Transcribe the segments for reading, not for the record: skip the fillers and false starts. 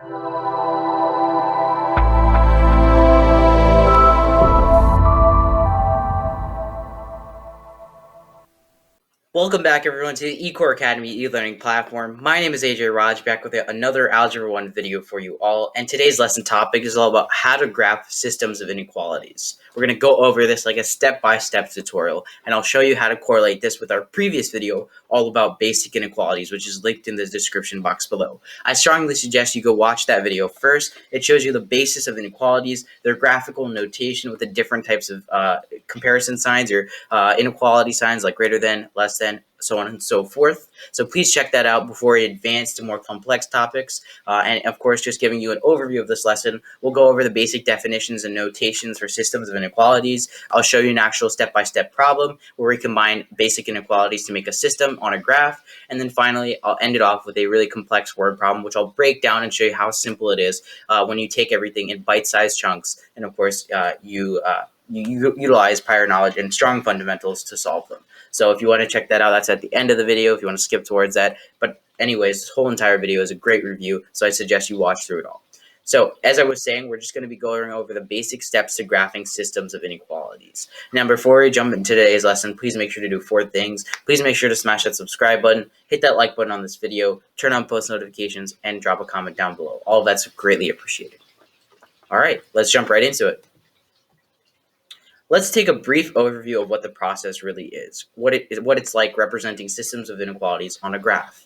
Welcome back, everyone, to the eCoreAcademy e-learning platform. My name is AJay Raj, back with another Algebra 1 video for you all, and today's lesson topic is all about how to graph systems of inequalities. We're going to go over this like a step-by-step tutorial, and I'll show you how to correlate this with our previous video all about basic inequalities, which is linked in the description box below. I strongly suggest you go watch that video first. It shows you the basis of inequalities, their graphical notation with the different types of comparison signs or inequality signs like greater than, less than, so on and so forth. So please check that out before we advance to more complex topics. And of course, just giving you an overview of this lesson, we'll go over the basic definitions and notations for systems of inequalities. I'll show you an actual step-by-step problem where we combine basic inequalities to make a system on a graph. And then finally, I'll end it off with a really complex word problem, which I'll break down and show you how simple it is when you take everything in bite-sized chunks. And of course, you utilize prior knowledge and strong fundamentals to solve them. So if you want to check that out, that's at the end of the video if you want to skip towards that. But anyways, this whole entire video is a great review, so I suggest you watch through it all. So as I was saying, we're just going to be going over the basic steps to graphing systems of inequalities. Now, before we jump into today's lesson, please make sure to do 4 things. Please make sure to smash that subscribe button, hit that like button on this video, turn on post notifications, and drop a comment down below. All of that's greatly appreciated. All right, let's jump right into it. Let's take a brief overview of what the process really is, what it's like representing systems of inequalities on a graph.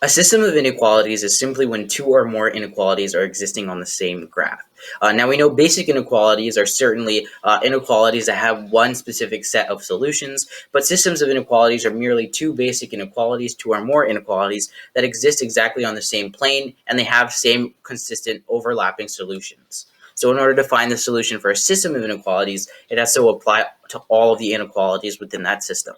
A system of inequalities is simply when 2 or more inequalities are existing on the same graph. Now, we know basic inequalities are certainly inequalities that have one specific set of solutions, but systems of inequalities are merely 2 basic inequalities, 2 or more inequalities that exist exactly on the same plane, and they have same consistent overlapping solutions. So in order to find the solution for a system of inequalities, it has to apply to all of the inequalities within that system.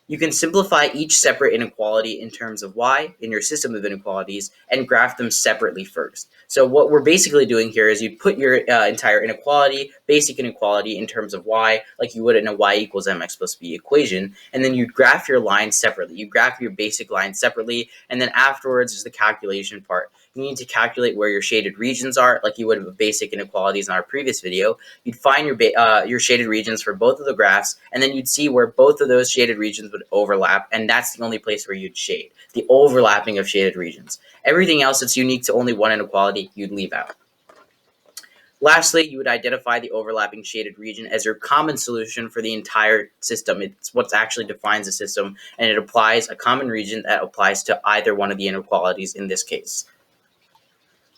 You can simplify each separate inequality in terms of y in your system of inequalities and graph them separately first. So what we're basically doing here is you put your entire inequality, basic inequality, in terms of y, like you would in a y equals mx plus b equation, and then you graph your lines separately. You graph your basic line separately, and then afterwards is the calculation part. You need to calculate where your shaded regions are, like you would with basic inequalities in our previous video. You'd find your shaded regions for both of the graphs, and then you'd see where both of those shaded regions would overlap, and that's the only place where you'd shade, the overlapping of shaded regions. Everything else that's unique to only one inequality, you'd leave out. Lastly, you would identify the overlapping shaded region as your common solution for the entire system. It's what actually defines the system, and it applies a common region that applies to either one of the inequalities in this case.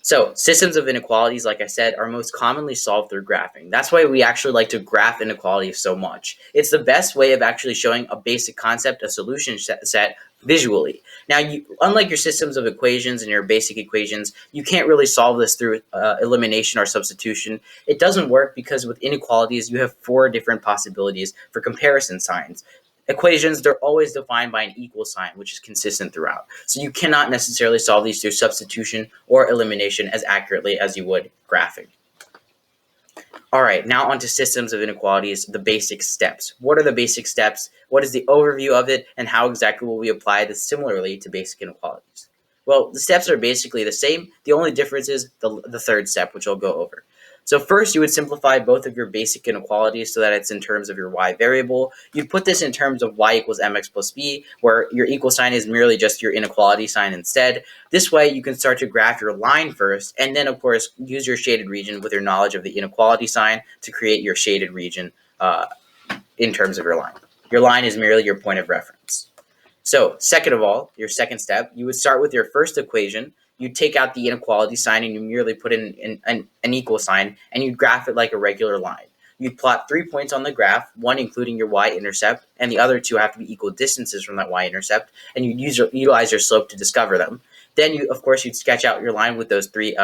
So systems of inequalities, like I said, are most commonly solved through graphing. That's why we actually like to graph inequalities so much. It's the best way of actually showing a basic concept, a solution set visually. Now, unlike your systems of equations and your basic equations, you can't really solve this through elimination or substitution. It doesn't work because with inequalities, you have 4 different possibilities for comparison signs. Equations, they're always defined by an equal sign, which is consistent throughout. So you cannot necessarily solve these through substitution or elimination as accurately as you would graphing. All right, now onto systems of inequalities, the basic steps. What are the basic steps? What is the overview of it? And how exactly will we apply this similarly to basic inequalities? Well, the steps are basically the same. The only difference is the third step, which I'll go over. So first, you would simplify both of your basic inequalities so that it's in terms of your y variable. You'd put this in terms of y equals mx plus b, where your equal sign is merely just your inequality sign instead. This way, you can start to graph your line first, and then, of course, use your shaded region with your knowledge of the inequality sign to create your shaded region in terms of your line. Your line is merely your point of reference. So second of all, your second step, you would start with your first equation. You take out the inequality sign and you merely put in an equal sign, and you graph it like a regular line. You'd plot 3 points on the graph, one including your y-intercept, and the other 2 have to be equal distances from that y-intercept, and you'd utilize your slope to discover them. Then, you'd sketch out your line with those three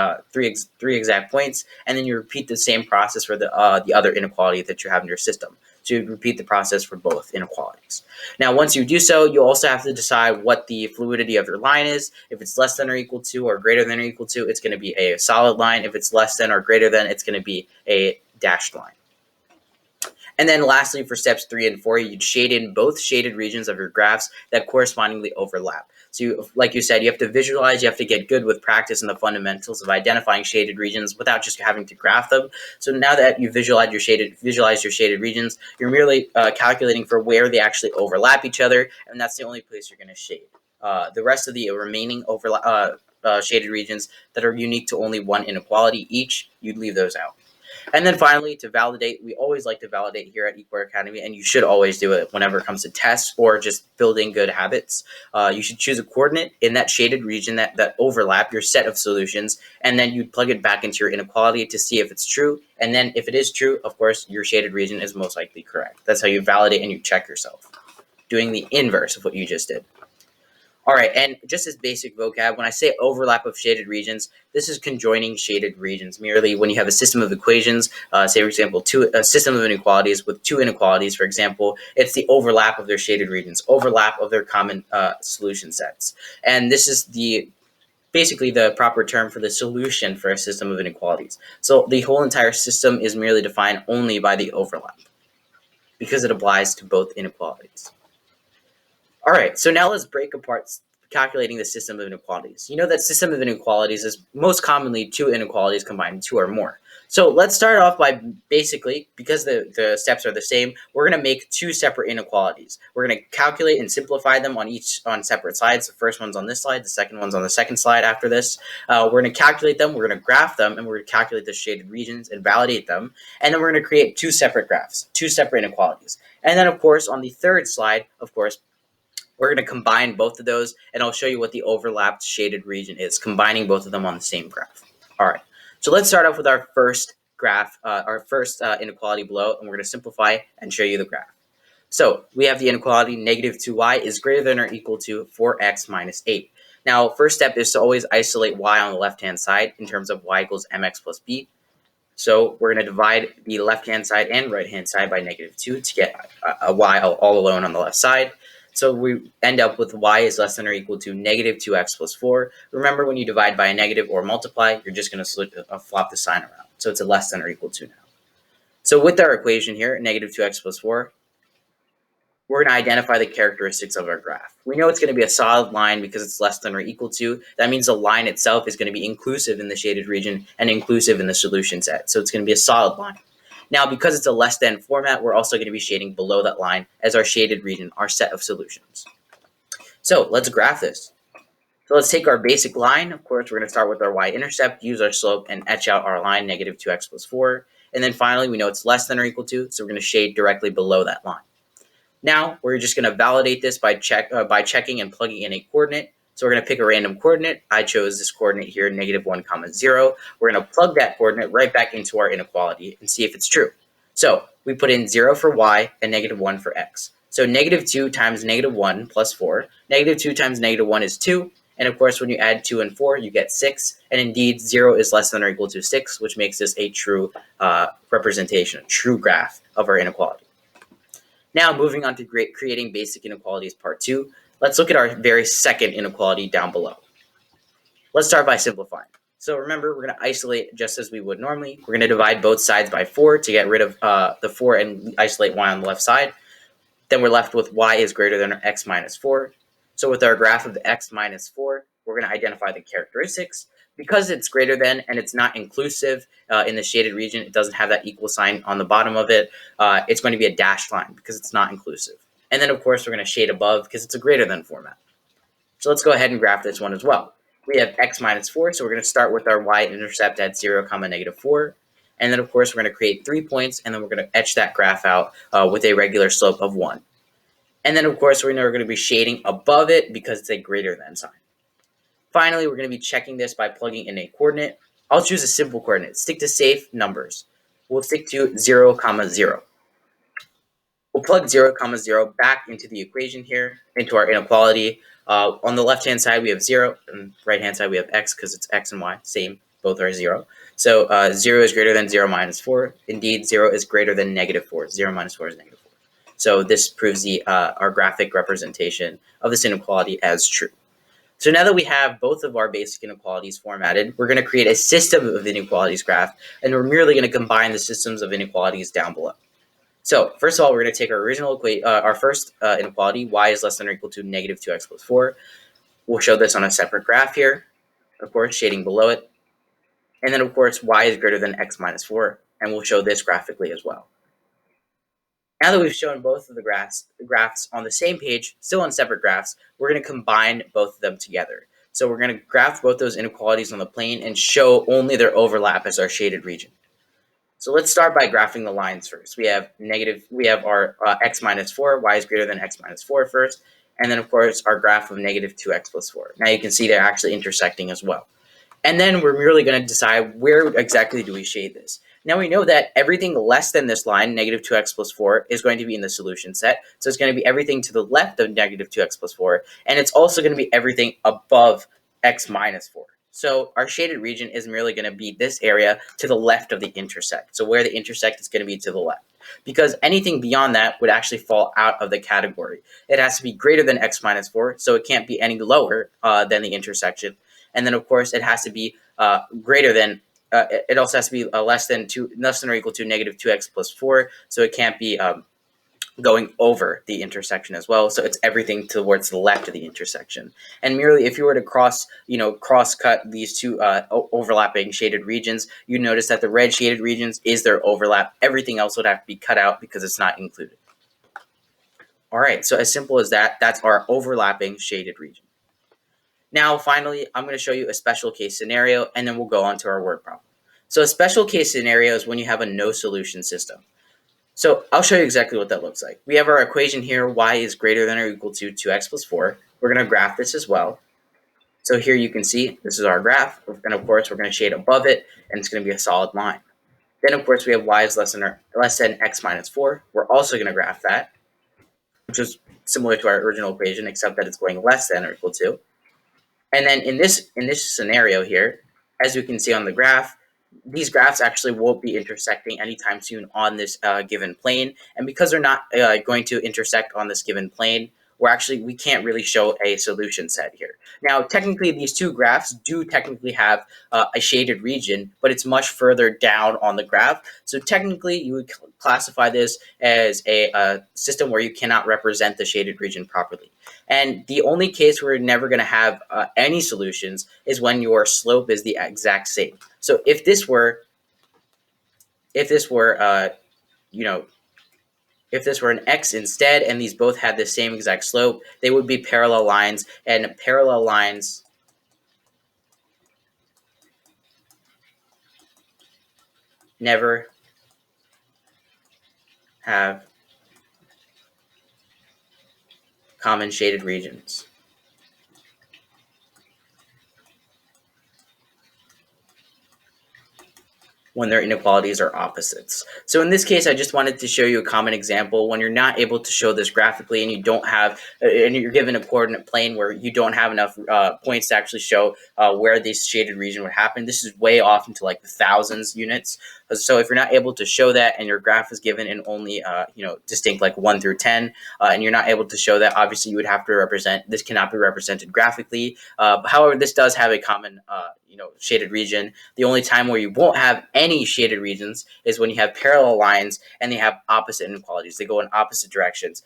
exact points, and then you repeat the same process for the other inequality that you have in your system. So you repeat the process for both inequalities. Now, once you do so, you also have to decide what the fluidity of your line is. If it's less than or equal to or greater than or equal to, it's going to be a solid line. If it's less than or greater than, it's going to be a dashed line. And then lastly, for steps 3 and 4, you'd shade in both shaded regions of your graphs that correspondingly overlap. So like you said, you have to visualize, you have to get good with practice and the fundamentals of identifying shaded regions without just having to graph them. So now that you visualize your shaded regions, you're merely calculating for where they actually overlap each other, and that's the only place you're going to shade. The rest of the remaining shaded regions that are unique to only one inequality each, you'd leave those out. And then finally, to validate, we always like to validate here at eCoreAcademy, and you should always do it whenever it comes to tests or just building good habits. You should choose a coordinate in that shaded region that overlap your set of solutions, and then you plug it back into your inequality to see if it's true. And then if it is true, of course, your shaded region is most likely correct. That's how you validate and you check yourself, doing the inverse of what you just did. All right, and just as basic vocab, when I say overlap of shaded regions, this is conjoining shaded regions. Merely when you have a system of equations, say for example, a system of inequalities with two inequalities, for example, it's the overlap of their shaded regions, overlap of their common solution sets. And this is basically the proper term for the solution for a system of inequalities. So the whole entire system is merely defined only by the overlap because it applies to both inequalities. All right, so now let's break apart calculating the system of inequalities. You know that system of inequalities is most commonly two inequalities combined, two or more. So let's start off by basically, because the steps are the same, we're going to make two separate inequalities. We're going to calculate and simplify them on separate slides. The first one's on this slide, the second one's on the second slide after this. We're going to calculate them, we're going to graph them, and we're going to calculate the shaded regions and validate them. And then we're going to create two separate graphs, two separate inequalities. And then, of course, on the third slide, of course, we're going to combine both of those, and I'll show you what the overlapped shaded region is, combining both of them on the same graph. All right, so let's start off with our first graph, our first inequality below, and we're going to simplify and show you the graph. So we have the inequality negative 2y is greater than or equal to 4x minus 8. Now, first step is to always isolate y on the left-hand side in terms of y equals mx plus b. So we're going to divide the left-hand side and right-hand side by negative 2 to get a y all alone on the left side. So we end up with y is less than or equal to negative 2x plus 4. Remember, when you divide by a negative or multiply, you're just going to flop the sign around. So it's a less than or equal to now. So with our equation here, negative 2x plus 4, we're going to identify the characteristics of our graph. We know it's going to be a solid line because it's less than or equal to. That means the line itself is going to be inclusive in the shaded region and inclusive in the solution set. So it's going to be a solid line. Now, because it's a less than format, we're also going to be shading below that line as our shaded region, our set of solutions. So let's graph this. So let's take our basic line. Of course, we're going to start with our y-intercept, use our slope, and etch out our line, negative 2x plus 4. And then finally, we know it's less than or equal to, so we're going to shade directly below that line. Now, we're just going to validate this by checking and plugging in a coordinate. So we're going to pick a random coordinate. I chose this coordinate here, negative 1, 0. We're going to plug that coordinate right back into our inequality and see if it's true. So we put in 0 for y and negative 1 for x. So negative 2 times negative 1 plus 4. Negative 2 times negative 1 is 2. And of course, when you add 2 and 4, you get 6. And indeed, 0 is less than or equal to 6, which makes this a true representation, a true graph of our inequality. Now, moving on to creating basic inequalities part 2. Let's look at our very second inequality down below. Let's start by simplifying. So remember, we're going to isolate just as we would normally. We're going to divide both sides by 4 to get rid of the 4 and isolate y on the left side. Then we're left with y is greater than x minus 4. So with our graph of the x minus 4, we're going to identify the characteristics. Because it's greater than and it's not inclusive in the shaded region, it doesn't have that equal sign on the bottom of it, it's going to be a dashed line because it's not inclusive. And then, of course, we're going to shade above because it's a greater than format. So let's go ahead and graph this one as well. We have x minus 4, so we're going to start with our y-intercept at 0, negative 4. And then, of course, we're going to create 3 points, and then we're going to etch that graph out with a regular slope of 1. And then, of course, we know we're going to be shading above it because it's a greater than sign. Finally, we're going to be checking this by plugging in a coordinate. I'll choose a simple coordinate. Stick to safe numbers. We'll stick to 0, 0. We'll plug 0, 0 back into the equation here, into our inequality. On the left-hand side, we have 0, and right-hand side, we have x because it's x and y, same, both are 0. So 0 is greater than 0 minus 4. Indeed, 0 is greater than negative 4. 0 minus 4 is negative 4. So this proves our graphic representation of this inequality as true. So now that we have both of our basic inequalities formatted, we're going to create a system of inequalities graph, and we're merely going to combine the systems of inequalities down below. So first of all, we're going to take our original our first inequality, y is less than or equal to negative 2x plus 4. We'll show this on a separate graph here, of course, shading below it. And then, of course, y is greater than x minus 4, and we'll show this graphically as well. Now that we've shown both of the graphs on the same page, still on separate graphs, we're going to combine both of them together. So we're going to graph both those inequalities on the plane and show only their overlap as our shaded region. So let's start by graphing the lines first. We have our x minus 4, y is greater than x minus 4 first, and then, of course, our graph of negative 2x plus 4. Now you can see they're actually intersecting as well. And then we're merely going to decide where exactly do we shade this. Now we know that everything less than this line, negative 2x plus 4, is going to be in the solution set. So it's going to be everything to the left of negative 2x plus 4, and it's also going to be everything above x minus 4. So our shaded region is merely going to be this area to the left of the intersect. So where the intersect is going to be to the left. Because anything beyond that would actually fall out of the category. It has to be greater than x minus 4, so it can't be any lower than the intersection. And then, of course, it has to be greater than, it also has to be less than or equal to negative 2x plus 4, so it can't be going over the intersection as well. So it's everything towards the left of the intersection. And merely if you were to cross-cut these two overlapping shaded regions, you notice that the red shaded regions is their overlap. Everything else would have to be cut out because it's not included. All right, so as simple as that, that's our overlapping shaded region. Now, finally, I'm going to show you a special case scenario, and then we'll go on to our word problem. So a special case scenario is when you have a no solution system. So I'll show you exactly what that looks like. We have our equation here, y is greater than or equal to 2x plus 4. We're going to graph this as well. So here you can see this is our graph, and of course we're going to shade above it, and it's going to be a solid line. Then of course we have y is less than x minus 4. We're also going to graph that, which is similar to our original equation, except that it's going less than or equal to. And then in this scenario here, as you can see on the graph, these graphs actually won't be intersecting anytime soon on this given plane. And because they're not going to intersect on this given plane, we can't really show a solution set here. Now, technically, these two graphs do technically have a shaded region, but it's much further down on the graph. So technically, you would classify this as a system where you cannot represent the shaded region properly. And the only case where you're never going to have any solutions is when your slope is the exact same. So if this were an x instead, and these both had the same exact slope, they would be parallel lines, and parallel lines never have common shaded regions. When their inequalities are opposites. So in this case, I just wanted to show you a common example when you're not able to show this graphically and you don't have, and you're given a coordinate plane where you don't have enough points to actually show where this shaded region would happen. This is way off into like the thousands units. So if you're not able to show that and your graph is given in only distinct like 1 through 10, and you're not able to show that, obviously you would have to represent, this cannot be represented graphically. However, this does have a common shaded region. The only time where you won't have any shaded regions is when you have parallel lines and they have opposite inequalities. They go in opposite directions.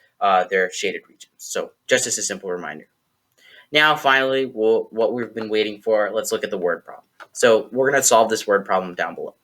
They're shaded regions. So just as a simple reminder. Now, finally, what we've been waiting for, let's look at the word problem. So we're going to solve this word problem down below.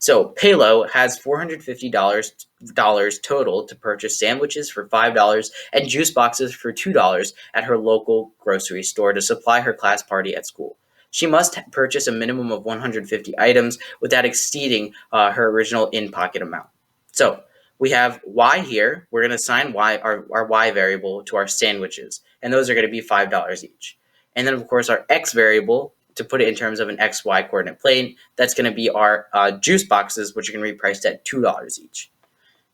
So Palo has $450 total to purchase sandwiches for $5 and juice boxes for $2 at her local grocery store to supply her class party at school. She must purchase a minimum of 150 items without exceeding her original in-pocket amount. So we have y here. We're going to assign our y variable to our sandwiches, and those are going to be $5 each. And then, of course, our x variable, to put it in terms of an xy coordinate plane, that's going to be our juice boxes, which are going to be priced at $2 each.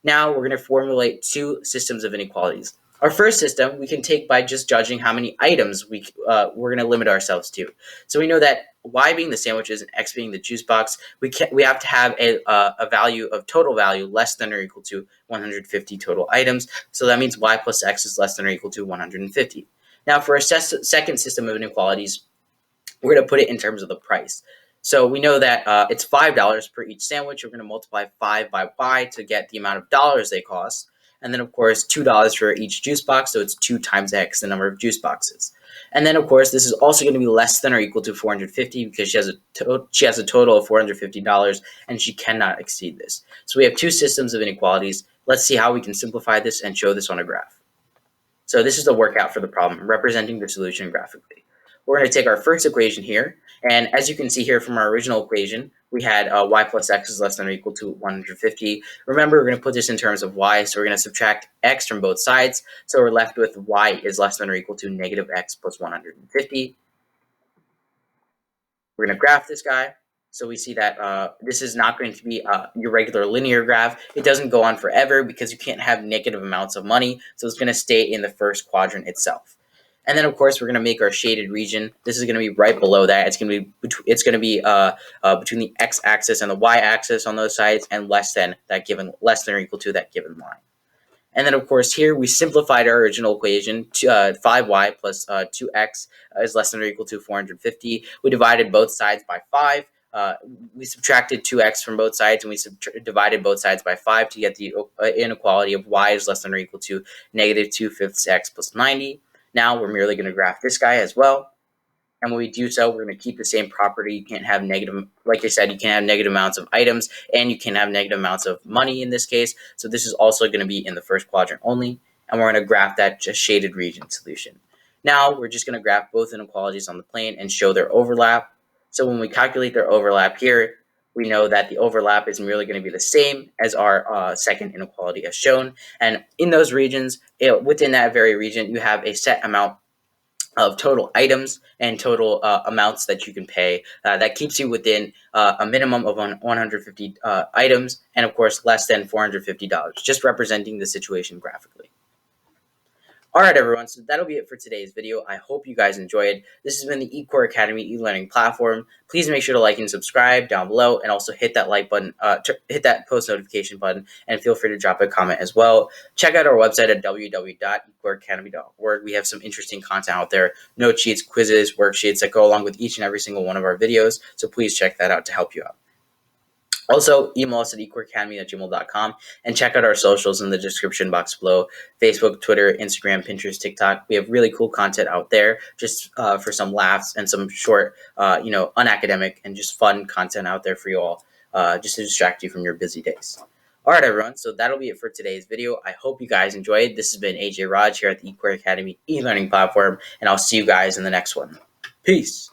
Now we're going to formulate two systems of inequalities. Our first system we can take by just judging how many items we're going to limit ourselves to. So we know that y being the sandwiches and x being the juice box, we have to have a value of total value less than or equal to 150 total items. So that means y plus x is less than or equal to 150. Now for a second system of inequalities, we're going to put it in terms of the price. So we know that it's $5 per each sandwich. We're going to multiply 5 by y to get the amount of dollars they cost. And then, of course, $2 for each juice box. So it's 2 times x, the number of juice boxes. And then, of course, this is also going to be less than or equal to 450 because she has a total of $450 and she cannot exceed this. So we have two systems of inequalities. Let's see how we can simplify this and show this on a graph. So this is the workout for the problem, representing the solution graphically. We're going to take our first equation here, and as you can see here from our original equation, we had y plus x is less than or equal to 150. Remember, we're going to put this in terms of y, so we're going to subtract x from both sides, so we're left with y is less than or equal to negative x plus 150. We're going to graph this guy. So we see that this is not going to be your regular linear graph. It doesn't go on forever because you can't have negative amounts of money. So it's going to stay in the first quadrant itself. And then, of course, we're going to make our shaded region. This is going to be right below that. It's going to be between the x-axis and the y-axis on those sides, and less than or equal to that given line. And then, of course, here we simplified our original equation. 5y plus 2x is less than or equal to 450. We divided both sides by 5. We subtracted 2x from both sides, and we divided both sides by 5 to get the inequality of y is less than or equal to negative 2/5 x plus 90. Now we're merely going to graph this guy as well. And when we do so, we're going to keep the same property. You can't have negative, like I said, you can't have negative amounts of items, and you can't have negative amounts of money in this case. So this is also going to be in the first quadrant only, and we're going to graph that just shaded region solution. Now we're just going to graph both inequalities on the plane and show their overlap. So when we calculate their overlap here, we know that the overlap is merely going to be the same as our second inequality as shown. And in those regions, within that very region, you have a set amount of total items and total amounts that you can pay. That keeps you within a minimum of 150 items, and of course less than $450, just representing the situation graphically. All right, everyone, so that'll be it for today's video. I hope you guys enjoyed. This has been the eCoreAcademy e-learning platform. Please make sure to like and subscribe down below, and also hit that like button, hit that post notification button, and feel free to drop a comment as well. Check out our website at www.ecoreacademy.org. We have some interesting content out there, note sheets, quizzes, worksheets that go along with each and every single one of our videos, so please check that out to help you out. Also, email us at eCoreAcademy@gmail.com and check out our socials in the description box below. Facebook, Twitter, Instagram, Pinterest, TikTok. We have really cool content out there just for some laughs and some short, unacademic and just fun content out there for you all just to distract you from your busy days. All right, everyone. So that'll be it for today's video. I hope you guys enjoyed. This has been AJ Raj here at the eCoreAcademy e-learning platform, and I'll see you guys in the next one. Peace.